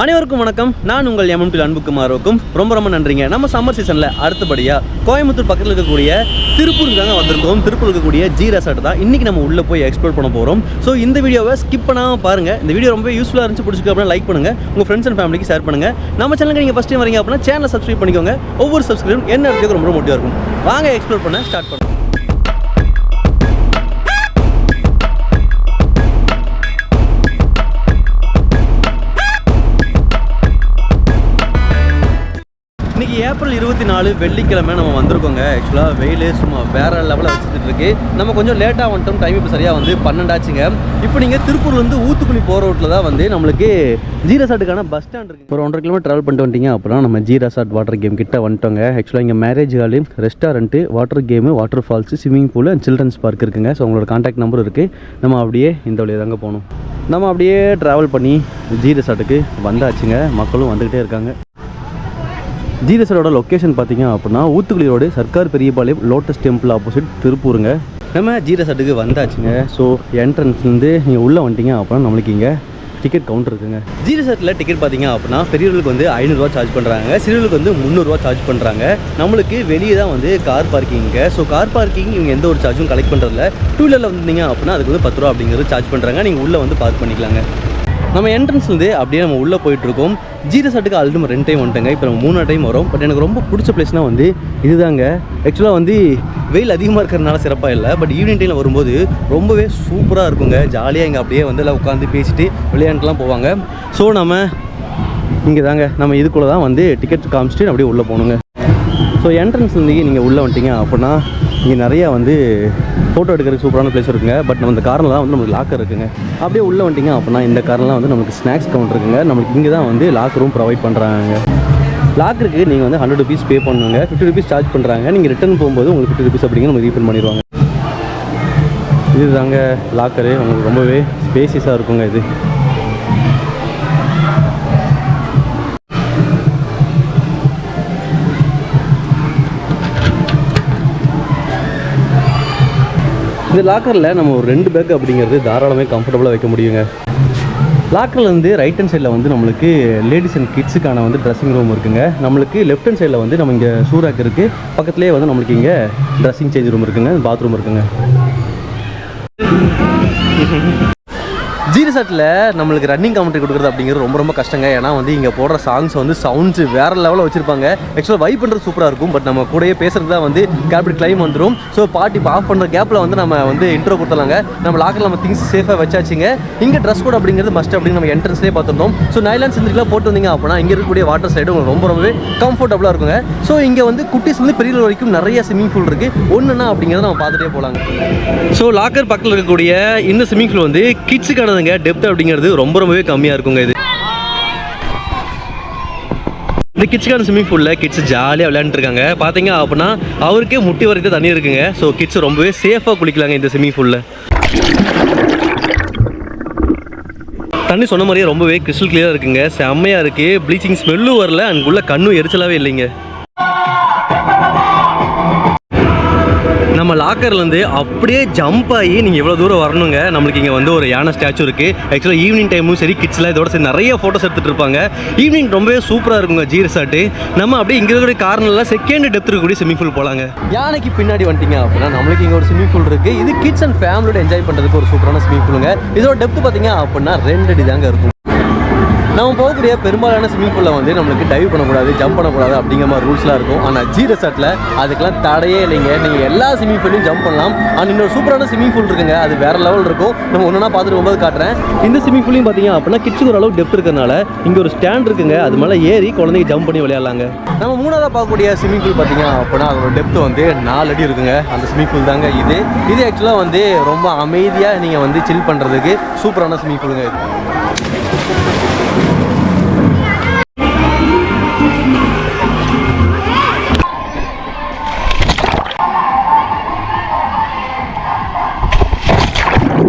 அனைவருக்கும் வணக்கம். நான் உங்கள் எம்எம்டி அன்புக்குமாருக்கும் ரொம்ப நன்றிங்க. நம்ம சம்மர் சீசனில் அடுத்தபடியாக கோயம்புத்தூர் பக்கத்தில் இருக்கக்கூடிய திருப்பூருக்கு தாங்க வந்திருக்கோம். திருப்பூர் இருக்கக்கூடிய ஜி ரெசார்ட் தான் இன்றைக்கி நம்ம உள்ளே போய் எக்ஸ்ப்ளோர் பண்ண போகிறோம். ஸோ இந்த வீடியோவை ஸ்கிப் பண்ணாமல் பாருங்கள். இந்த வீடியோ ரொம்ப யூஸ்ஃபுல்லாக இருந்துச்சு, பிடிச்சிருக்கு அப்படின்னா லைக் பண்ணுங்கள், உங்கள் ஃப்ரெண்ட்ஸ் அண்ட் ஃபேமிலிக்கு ஷேர் பண்ணுங்கள். நம்ம சேனலுக்கு நீங்கள் ஃபஸ்ட் டைம் வரீங்க அப்படின்னா சேனலை சப்ஸ்கிரைப் பண்ணிக்கோங்க. ஒவ்வொரு சப்ஸ்கிரைபும் என்ன இடத்துக்கு ரொம்ப மோட்டிவாக இருக்கும். வாங்க எக்ஸ்ப்ளோர் பண்ண ஸ்டார்ட் பண்ணுவோம். இன்றைக்கி ஏப்ரல் 24 வெள்ளிக்கிழமை நம்ம வந்திருக்கோங்க. ஆக்சுவலாக வெயில் சும்மா வேறு லெவலில் வச்சுட்டு இருக்கு. நம்ம கொஞ்சம் லேட்டாக வந்துட்டோம். டைம் இப்போ சரியாக 12 ஆச்சுங்க. இப்போ நீங்கள் திருப்பூர்லேருந்து ஊத்துக்குளி போகிற ரோட்டில் தான் நம்மளுக்கு ஜி ரெசார்ட்டுக்கான பஸ் ஸ்டாண்ட் இருக்குது. ஒரு 1.5 கிலோமீட்டர் ட்ராவல் பண்ணிட்டு வந்துட்டீங்க அப்படின்னா நம்ம ஜி ரெசார்ட் வாட்டர் கேம் கிட்ட வந்துட்டோங்க. ஆக்சுவலாக இங்கே marriage hall, restaurant, water game, water falls, swimming pool and children's park இருக்குங்க. ஸோ உங்களோட கான்டாக்ட் நம்பர் இருக்குது. நம்ம அப்படியே இந்த வழியாக தாங்க போகணும். நம்ம அப்படியே ட்ராவல் பண்ணி ஜி ரெசார்ட்டுக்கு வந்தாச்சுங்க. மக்களும் வந்துக்கிட்டே இருக்காங்க. ஜி ரெசார்ட்டோட லொக்கேஷன் பார்த்தீங்க அப்படின்னா Uthukuli road, Sarkar Periyapalayam, lotus temple opposite திருப்பூருங்க. நம்ம ஜி ரெசார்ட்டுக்கு வந்தாச்சுங்க. ஸோ என்ட்ரன்ஸ்லேருந்து நீங்கள் உள்ளே வந்துட்டீங்க அப்படின்னா நம்மளுக்கு இங்கே டிக்கெட் கவுண்டர் இருக்குங்க. ஜி ரெசார்ட்டில் டிக்கெட் பார்த்தீங்க அப்படின்னா பெரியவர்களுக்கு 500 சார்ஜ் பண்ணுறாங்க, சிறியவர்களுக்கு 300 சார்ஜ் பண்ணுறாங்க. நம்மளுக்கு வெளியே தான் கார் பார்க்கிங்க. ஸோ கார் பார்க்கிங் இவங்க எந்த ஒரு சார்ஜும் கலெக்ட் பண்ணுறதில்ல. டூ வீலரில் வந்தீங்க அப்படின்னா அதுக்கு 10 ரூபா அப்படிங்கிறது சார்ஜ் பண்ணுறாங்க. நீங்கள் உள்ளே பார்க் பண்ணிக்கலாங்க. நம்ம என்ட்ரன்ஸ்லேருந்து அப்படியே நம்ம உள்ளே போயிட்டுருக்கோம். ஜி ரெசார்ட்டுக்கு ஆல்ரெடி நம்ம 2 டைம் வந்துட்டோங்க. இப்போ நம்ம 3 டைம் வரோம். பட் எனக்கு ரொம்ப பிடிச்ச பிளேஸ்னால் இதுதாங்க. ஆக்சுவலாக வெயில் அதிகமாக இருக்கிறதுனால சிறப்பாக இல்லை, பட் ஈவினிங் டைமில் வரும்போது ரொம்பவே சூப்பராக இருக்குங்க. ஜாலியாக இங்கே அப்படியே எல்லாம் உட்காந்து பேசிட்டு விளையாண்டுலாம் போவாங்க. ஸோ நம்ம இங்கே தாங்க நம்ம இதுக்குள்ளே தான் டிக்கெட் காமிச்சிட்டு அப்படியே உள்ளே போகணுங்க. ஸோ என்ட்ரன்ஸ்லேருந்து நீங்கள் உள்ளே வந்துட்டீங்க அப்படின்னா இங்கே நிறையா ஃபோட்டோ எடுக்கிறதுக்கு சூப்பரான பிளேஸ் இருக்குங்க. பட் நம்ம இந்த காரில் தான் நமக்கு லாக்கர் இருக்குங்க. அப்படியே உள்ளே வந்துட்டிங்க அப்படின்னா இந்த கார்லாம் நமக்கு ஸ்நாக்ஸ் கவுண்டர் இருக்குங்க. நம்மளுக்கு இங்கே தான் லாக் ரூம் ப்ரொவைட் பண்ணுறாங்க. லாக்கருக்கு நீங்கள் 100 rupees பே பண்ணுங்க, 50 rupees சார்ஜ் பண்ணுறாங்க. நீங்கள் ரிட்டர்ன் போகும்போது உங்களுக்கு 50 rupees அப்படிங்கிற நம்ம ரீஃபண்ட் பண்ணிடுவாங்க. இது தாங்க லாக்கரு. உங்களுக்கு ரொம்பவே ஸ்பேசியஸாக இருக்குங்க. இது இந்த லாக்கரில் நம்ம ஒரு 2 பேக் அப்படிங்கிறது தாராளமே கம்ஃபர்டபுளாக வைக்க முடியுங்க. லாக்கர்லேருந்து ரைட் ஹேண்ட் சைடில் நம்மளுக்கு லேடிஸ் அண்ட் கிட்ஸுக்கான ட்ரெஸ்ஸிங் ரூம் இருக்குங்க. நம்மளுக்கு லெஃப்ட் ஹேண்ட் சைடில் நம்ம இங்கே ஷூ ரேக் இருக்குது. பக்கத்துலேயே நம்மளுக்கு இங்கே ட்ரெஸ்ஸிங் சேஞ்ச் ரூம் இருக்குங்க, பாத்ரூம் இருக்குங்க. ஜி ரெசார்ட்டில் நம்மளுக்கு ரன்னிங் காமெண்ட்ரி கொடுக்குறது அப்படிங்கிறது ரொம்ப கஷ்டங்க. ஏன்னா இங்கே போடுற சாங்ஸ் சவுண்ட்ஸ் வேறு லெவலில் வச்சுருப்பாங்க. ஆக்சுவலாக வைப் பண்ணுறது சூப்பராக இருக்கும். பட் நம்ம கூடயே பேசுகிறது தான் கேபிள் கிளைம் வந்துடும். ஸோ பாட்டி ஆஃப் பண்ணுற கேப்பில் நம்ம இன்ட்ரோ கொடுத்தலாங்க. நம்ம லாக்கரில் நம்ம திங்ஸ் சேஃபாக வச்சாச்சுங்க. இங்கே ட்ரெஸ் கோட் அப்படிங்கிறது மஸ்ட் அப்படின்னு நம்ம என்ட்ரன்ஸ்லேயே பார்த்துருந்தோம். ஸோ நைலான் சிந்திரிலாம் போட்டு வந்தீங்க அப்படின்னா இங்கே இருக்கக்கூடிய வாட்டர் சைடு உங்களுக்கு ரொம்பவே கம்ஃபர்டபுளாக இருக்குங்க. ஸோ இங்கே குட்டீஸ் பெரிய வரைக்கும் நிறைய ஸ்விம்மிங் பூல் இருக்குது. ஒன்றுனா அப்படிங்கிறத நம்ம பார்த்துட்டே போகலாங்க. ஸோ லாக்கர் பக்கத்தில் இருக்கக்கூடிய இந்த ஸ்விம்மிங் பூல் கிட்ஸுக்கான டெப்த் அப்படிங்கிறது ரொம்பவே கம்மியாக இருக்குங்க. இந்த கிட்ஸுக்கான ஸ்விம்மிங் பூலில் கிட்ஸ் ஜாலியாக விளையாண்டுருக்காங்க. பார்த்தீங்க அப்படின்னா அவருக்கே முட்டி வரைக்கும் தண்ணி இருக்குங்க. ஸோ கிட்ஸ் ரொம்பவே சேஃபாக குளிக்கலாங்க இந்த ஸ்விம்மிங் பூலில். தண்ணி சொன்ன மாதிரியே ரொம்பவே கிறிஸ்டல் கிளியராக இருக்குங்க. செம்மையாக இருக்குது. ப்ளீச்சிங் ஸ்மெல்லும் வரல, அங்குள்ள கண்ணும் எரிச்சலாகவே இல்லைங்க. நம்ம லாக்கர்லேருந்து அப்படியே ஜம்ப் ஆகி நீங்கள் எவ்வளோ தூரம் வரணுங்க. நம்மளுக்கு இங்கே ஒரு யானை ஸ்டாச்சு இருக்குது. ஆக்சுவலாக ஈவினிங் டைமும் சரி கிட்ஸ்லாம் இதோட சரி நிறைய ஃபோட்டோஸ் எடுத்துகிட்டு இருப்பாங்க. ஈவினிங் ரொம்பவே சூப்பராக இருக்குங்க ஜி ரெசார்ட்டு. நம்ம அப்படியே இங்கே இருக்கக்கூடிய கார்னரில் செகண்ட் டெப்த் இருக்கக்கூடிய ஸ்விம்மிங் பூல் போகலாங்க. யானைக்கு பின்னாடி வந்துட்டீங்க அப்படின்னா நம்மளுக்கு இங்கே ஒரு ஸ்விம்மிங் பூல் இருக்குது. இது கிட்ஸ் அண்ட் ஃபேமிலியோட என்ஜாய் பண்ணுறதுக்கு ஒரு சூப்பரான ஸ்விம்மிங் பூலுங்க. இதோட டெப்த் பார்த்தீங்க அப்படின்னா 2 அடி தாங்க இருக்கும். நம்ம போகக்கூடிய பெரும்பாலான ஸ்விம்மிங் பூலில் நம்மளுக்கு டைவ் பண்ணக்கூடாது, ஜம்ப் பண்ணக்கூடாது அப்படிங்கிற மாதிரி ரூல்ஸ்லாம் இருக்கும். ஆனால் ஜி ரெசார்ட்டில் அதுக்கெல்லாம் தடையே இல்லைங்க. நீங்கள் எல்லா ஸ்விம்மிங் பூலையும் ஜம்ப் பண்ணலாம். ஆனால் இன்னொரு சூப்பரான ஸ்விம்மிங் பூல் இருக்குங்க. அது வேறு லெவல் இருக்கும். நம்ம ஒன்றா பார்த்துட்டு போகும்போது காட்டுறேன். இந்த ஸ்விம்மிங் பூலையும் பார்த்தீங்க அப்படின்னா கிட்ஸுக்கு ஒரு அளவு டெப்த் இருக்கிறதுனால இங்கே ஒரு ஸ்டாண்ட் இருக்குங்க. அது மேலே ஏறி குழந்தைங்க ஜம்ப் பண்ணி விளையாடலாங்க. நம்ம 3ஆவதாக பார்க்கக்கூடிய ஸ்விம்மிங் பூல் பார்த்தீங்க அப்படின்னா அதோட டெப்த் 4 அடி இருக்குங்க. அந்த ஸ்விம்மிங் பூல் தாங்க இது ஆக்சுவலாக ரொம்ப அமைதியாக நீங்கள் சில் பண்ணுறதுக்கு சூப்பரான ஸ்விம்மிங் பூலுங்க.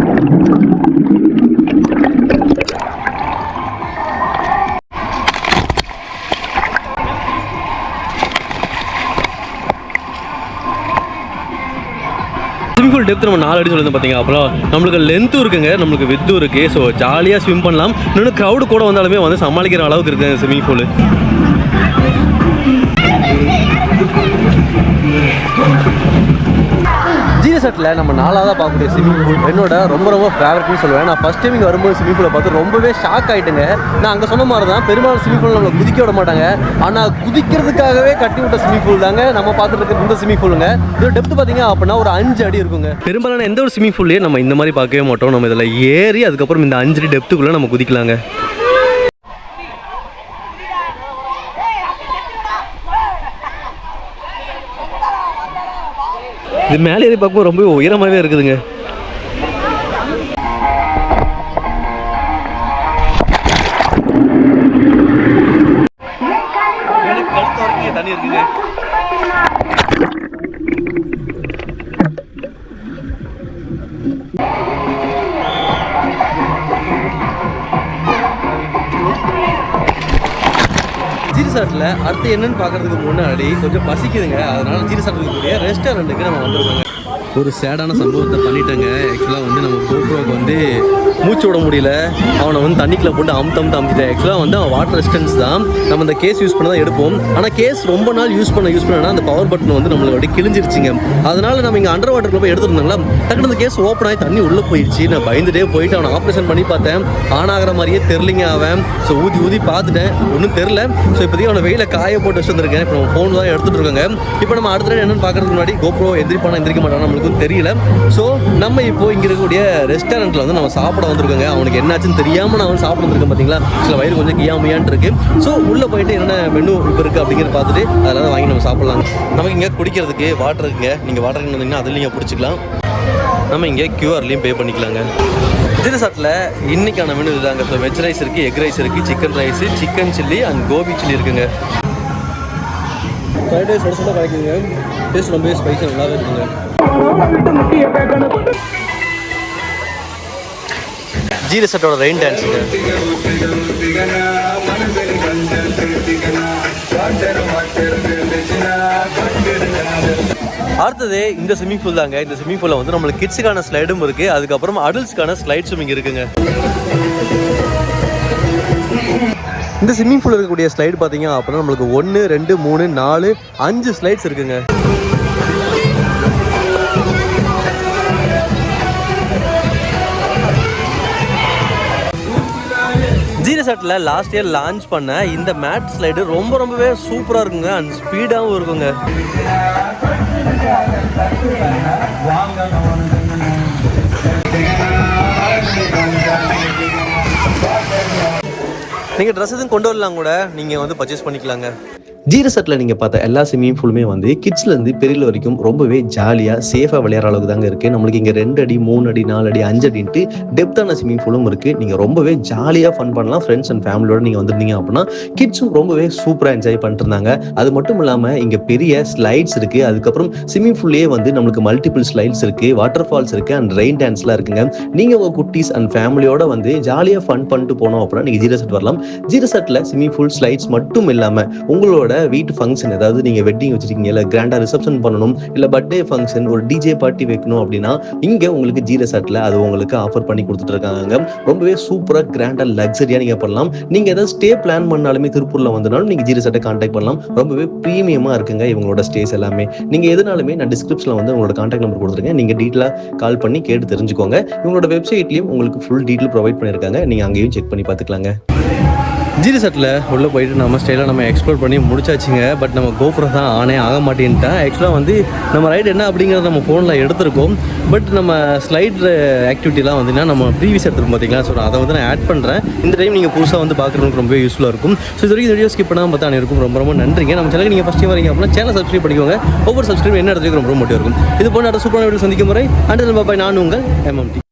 ஸ்விமிங் பூல் டெப்த் நம்ம 4 அடி சொல்லுது பார்த்தீங்க. அப்புறம் நம்மளுக்கு லென்த்தும் இருக்குங்க, நம்மளுக்கு வித்தும் இருக்குது. ஸோ ஜாலியாக ஸ்விம் பண்ணலாம். இன்னொன்று க்ரௌடு கூட வந்தாலுமே வந்து சமாளிக்கிற அளவுக்கு இருக்குது ஸ்விமிங் பூல். ஜிஎஸ்ஆர்டில் நம்ம 4ஆவதாக பார்க்கக்கூடிய ஸ்விமிங் பூல் என்னோட ரொம்ப ஃபேவரட்னு சொல்லுவேன். நான் ஃபஸ்ட் டைம் இங்கே வரும்போது ஸ்விமிங் பூலை பார்த்து ரொம்பவே ஷாக் ஆகிட்டுங்க. நான் அங்கே சொன்ன மாதிரி தான் பெரும்பாலும் ஸ்விமிங் பூல் நம்மளை குதிக்க விட மாட்டாங்க. ஆனால் குதிக்கிறதுக்காகவே கட்டி விட்ட ஸ்விமிங் பூல் தாங்க நம்ம பார்த்துட்டு இருக்கிற இந்த ஸ்விமிங் பூலுங்க. இதோட டெப்த் பார்த்தீங்க அப்படின்னா ஒரு 5 அடி இருக்குங்க. பெரும்பாலான எந்த ஒரு ஸ்விமிங் பூல்லையே நம்ம இந்த மாதிரி பார்க்கவே மாட்டோம். நம்ம இதில் ஏறி அதுக்கப்புறம் இந்த 5 அடி டெப்த்துக்குள்ளே நம்ம குதிக்கலாங்க. இது மேலே ஏறி பார்க்கும்போது ரொம்ப உயரமாகவே இருக்குதுங்க. கழுத்து வரைக்கும் தண்ணி இருக்குங்க. ஜிரிசாட்டில் அடுத்து என்னன்னு பார்க்கறதுக்கு முன்னாடி கொஞ்சம் பசிக்குதுங்க. அதனால ஜிரிசாட்டுக்கு ரெஸ்டாரண்ட்டுக்கு நம்ம வந்துருக்கோங்க. ஒரு சேடான சம்பவத்தை பண்ணிட்டேங்க. ஆக்சுவலாக வந்து நம்ம கோப்ரோக்கு வந்து மூச்சு விட முடியல. அவனை வந்து தண்ணிக்குள்ளே போட்டு அமுத்திட்டேன். ஆக்சுவலாக வந்து அவன் வாட்டர் ரெசிஸ்டன்ஸ் தான். நம்ம அந்த கேஸ் யூஸ் பண்ண தான் எடுப்போம். ஆனால் கேஸ் ரொம்ப நாள் யூஸ் பண்ணா அந்த பவர் பட்டன் வந்து நம்மளுக்கு அப்படியே கிழிஞ்சிருச்சுங்க. அதனால நம்ம இங்கே அண்டர் வாட்டரில் போய் எடுத்துருந்தாங்களா, டக்குனு அந்த கேஸ் ஓப்பன் ஆகி தண்ணி உள்ளே போயிடுச்சு. நான் பயந்துட்டே போயிட்டு அவனை ஆப்ரேஷன் பண்ணி பார்த்தேன். ஆனாகிற மாதிரியே தெரிலிங்க அவன். ஸோ ஊதி பார்த்துட்டேன், ஒன்றும் தெரில. ஸோ இப்போதைக்கு அவனை வெயில காய போட்டு வச்சு வந்திருக்கேன். இப்போ நம்ம ஃபோன் தான் எடுத்துகிட்டு இருக்காங்க. இப்போ நம்ம அடுத்த என்னென்னு பார்க்கறதுக்கு முன்னாடி கோப்ரோ எந்திரிக்க மாட்டானா நம்மளுக்கும் தெரியல. ஸோ நம்ம இப்போ இங்கே இருக்கக்கூடிய ரெஸ்டாரண்ட்டில் வந்து நம்ம சாப்பிட வந்திருக்கோங்க. அவனுக்கு என்னாச்சுன்னு தெரியாமல் நான் வந்து சாப்பிட வந்திருக்கேன் பார்த்தீங்களா. சில வயிறு கொஞ்சம் கியாமையான் இருக்கு. ஸோ உள்ளே போயிட்டு என்னென்ன மெனு இப்போ இருக்குது அப்படிங்கிறத பார்த்துட்டு அதெல்லாம் வாங்கி நம்ம சாப்பிட்லாங்க. நமக்கு இங்கே குடிக்கிறதுக்கு வாட்டர் இருக்குங்க. நீங்கள் வாட்டர் வந்தீங்கன்னா அதில் நீங்கள் பிடிச்சிக்கலாம். நம்ம இங்கே கியூஆர்லேயும் பே பண்ணிக்கலாங்க. ஜிரிசாட்டில் இன்னைக்கான மெனு இதுதாங்க. ஸோ வெஜ் ரைஸ் இருக்குது, எக் ரைஸ் இருக்குது, chicken rice, chicken chilli and gobi chilli இருக்குங்க. ஃப்ரைட் ரைஸ் சுட கிடைக்குங்க. டேஸ்ட் ரொம்ப ஸ்பைஸாக நல்லாவே இருக்குங்க. ஜிரிசாட்டோட ரெயின் டான்ஸுங்க. அடுத்தது இந்த ஸ்விமிங் பூல் தாங்க. இந்த ஸ்விமிங் பூலில் வந்து நம்மளுக்கு கிட்ஸுக்கான ஸ்லைடும் இருக்குது, அதுக்கப்புறம் அடல்ட்ஸ்க்கான ஸ்லைட்ஸும் இங்கே இருக்குங்க. இந்த ஸ்விமிங் பூல் இருக்கக்கூடிய ஸ்லைடு பார்த்தீங்க அப்படின்னா நம்மளுக்கு 1, 2, 3, 4, 5 ஸ்லைட்ஸ் இருக்குங்க. ஜிரிசாட்டில் லாஸ்ட் இயர் லான்ச் பண்ண இந்த மேட் ஸ்லைடு ரொம்பவே சூப்பராக இருக்குங்க அண்ட் ஸ்பீடாகவும் இருக்குங்க. நீங்கள் ட்ரெஸ் எதுவும் கொண்டு வரலாம் கூட நீங்கள் வந்து பர்ச்சேஸ் பண்ணிக்கலாங்க. ஜிரிசாட்டில் நீங்கள் பார்த்த எல்லா ஸ்விம்மிங் பூலுமே வந்து கிட்ஸ்லேருந்து பெரியல வரைக்கும் ரொம்பவே ஜாலியாக சேஃபாக விளையாடுற அளவுக்கு தாங்க இருக்குது. நம்மளுக்கு இங்கே 2 அடி 3 அடி 4 அடி 5 அடின்ட்டு டெப்த்தான ஸ்விம்மிங் பூலும் இருக்குது. நீங்கள் ரொம்பவே ஜாலியாக ஃபன் பண்ணலாம். ஃப்ரெண்ட்ஸ் அண்ட் ஃபேமிலியோட நீங்கள் வந்திருந்தீங்க அப்படின்னா கிட்ஸும் ரொம்பவே சூப்பராக என்ஜாய் பண்ணிட்டு இருந்தாங்க. அது மட்டும் இல்லாமல் இங்கே பெரிய ஸ்லைட்ஸ் இருக்குது. அதுக்கப்புறம் ஸ்விம்மிங் பூல்லேயே வந்து நம்மளுக்கு மல்டிபிள் ஸ்லைட்ஸ் இருக்குது, வாட்டர் ஃபால்ஸ் இருக்குது அண்ட் ரெயின் டான்ஸ்லாம் இருக்குங்க. நீங்கள் உங்கள் குட்டீஸ் அண்ட் ஃபேமிலியோட வந்து ஜாலியாக ஃபன் பண்ணிட்டு போனோம் அப்படின்னா நீங்கள் ஜிரிசாட் வரலாம். ஜிரிசாட்டில் ஸ்விம்மிங் பூல் ஸ்லைட்ஸ் மட்டும் இல்லாமல் உங்களோட வீட்டு ஃபங்க்ஷன், ஏதாவது நீங்கள் வெட்டிங் வச்சிருக்கீங்க, இல்லை கிராண்டாக ரிசப்ஷன் பண்ணணும், இல்லை பர்த்டே ஃபங்க்ஷன், ஒரு டிஜே பார்ட்டி வைக்கணும் அப்படின்னா இங்கே உங்களுக்கு ஜிரிசாட்டில் அது உங்களுக்கு ஆஃபர் பண்ணி கொடுத்துட்டு இருக்காங்க. ரொம்பவே சூப்பராக கிராண்டாக லக்ஸரியாக நீங்கள் பண்ணலாம். நீங்கள் ஏதாவது ஸ்டே பிளான் பண்ணாலுமே திருப்பூரில் வந்தாலும் நீங்கள் ஜிரிசாட்டை கான்டாக்ட் பண்ணலாம். ரொம்பவே ப்ரீமியமாக இருக்குங்க இவங்களோட ஸ்டேஸ் எல்லாமே. நீங்கள் எதுனாலுமே நான் டிஸ்கிரிப்ஷனில் வந்து உங்களோட கான்டாக்ட் நம்பர் கொடுத்துருக்கேன். நீங்கள் டீட்டெயிலாக கால் பண்ணி கேட்டு தெரிஞ்சுக்கோங்க. இவங்களோட வெப்சைட்லேயும் உங்களுக்கு ஃபுல் டீட்டெயில் ப்ரொவைட் பண்ணியிருக்காங்க. நீங்கள் அங்கேயும் செக் பண்ணி பார்த்துக்கலாங்க. ஜிரிசாட்டில் உள்ளே போயிட்டு நம்ம ஸ்டைலாக நம்ம எக்ஸ்ப்ளோர் பண்ணி முடிச்சாச்சுங்க. பட் நம்ம கோப்ரோ தான் ஆனே ஆக மாட்டேன்ட்டேன். ஆக்சுவலாக வந்து நம்ம ரைடு என்ன அப்படிங்கிறத நம்ம ஃபோனில் எடுத்திருக்கோம். பட் நம்ம ஸ்லைட் ஆக்டிவிட்டிலாம் வந்துன்னா நம்ம ப்ரீவியஸ் எடுத்துருக்கோம் பார்த்தீங்களா. ஸோ அதை வந்து நான் ஆட் பண்ணுறேன். இந்த டைம் நீங்கள் புதுசாக வந்து பார்க்குறதுக்கு ரொம்ப யூஸ்ஃபுல்லாக இருக்கும். ஸோ இது வரைக்கும் வீடியோ ஸ்கிப் பண்ணாமல் பார்த்தா இருக்கும். ரொம்ப நன்றிங்க. நம்ம சேனலுக்கு நீங்கள் ஃபஸ்ட் டைம் வரீங்க அப்படின்னா சேனல் சப்ஸ்கிரைப் பண்ணிக்கோங்க. ஒவ்வொரு சப்ஸ்கிரைப் என்ன இடத்துக்கு ரொம்ப மோட்டிவ் இருக்கும். இது போன்ற அடுத்த சூப்பரான வீடியோ சந்திக்கும் முறை அண்ட் பாய். நான் உங்கள் MMT.